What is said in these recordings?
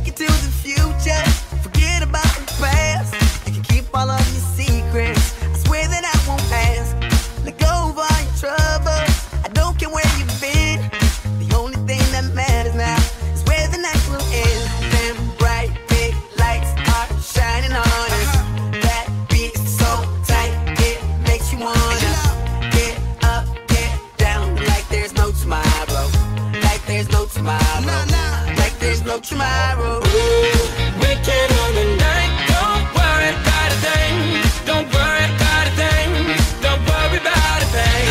it to the future. Forget about the past. You can keep all of your secrets. I swear that I won't ask. Let go of all your troubles. I don't care where you've been. The only thing that matters now is where the night will end. Them bright big lights are shining on us. That beat is so tight, it makes you wanna get up, get down, like there's no tomorrow. Like there's no tomorrow. Like there's no tomorrow. Weekend on the night, don't worry about a thing. Don't worry about a thing. Don't worry about a thing.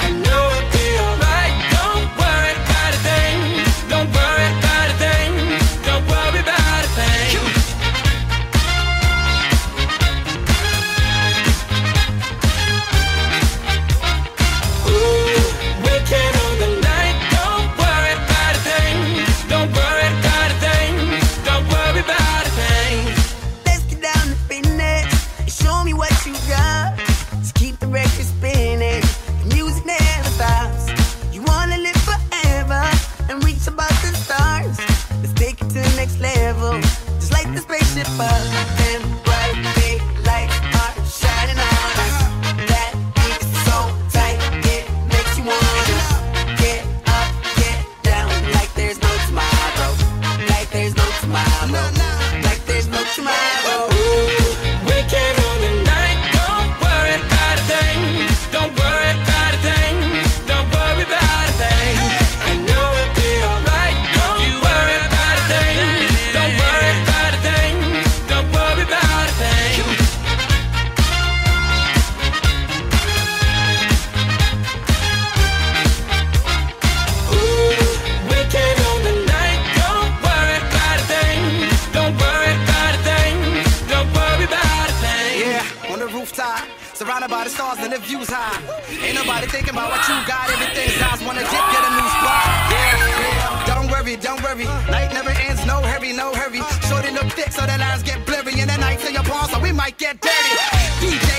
I know it'll be alright. Don't worry about a thing. Don't worry about a thing. Don't worry about a thing. Weekend on the night, don't worry about a thing. Don't worry about a thing. Don't worry about a thing. Let's get down to business and show me what you got. Just keep the record spinning. The music never stops. You wanna live forever and reach above the stars. Let's take it to the next level, just like the spaceship up. Them bright big lights are shining on us. That beat is so tight, it makes you wanna get up, get down, like there's no tomorrow. Like there's no tomorrow. Like there's no tomorrow. Weekend on the night, don't worry about a thing. Don't worry about a thing. Don't worry about a thing. I know it'll be alright. Don't worry about a thing. Don't worry about a thing. Don't worry about a thing. Weekend on the night, don't worry about a thing. Don't worry about a thing. Don't worry about a thing. Yeah, on the rooftop, surrounded by the stars and the views high. Ain't nobody thinking about what you got. Everything's eyes wanna dip, get a new spot. Yeah, don't worry, don't worry. Night never ends, no hurry, no hurry. Shorty look thick, so the lines get blurry. And the nights in your palms, so we might get dirty. DJ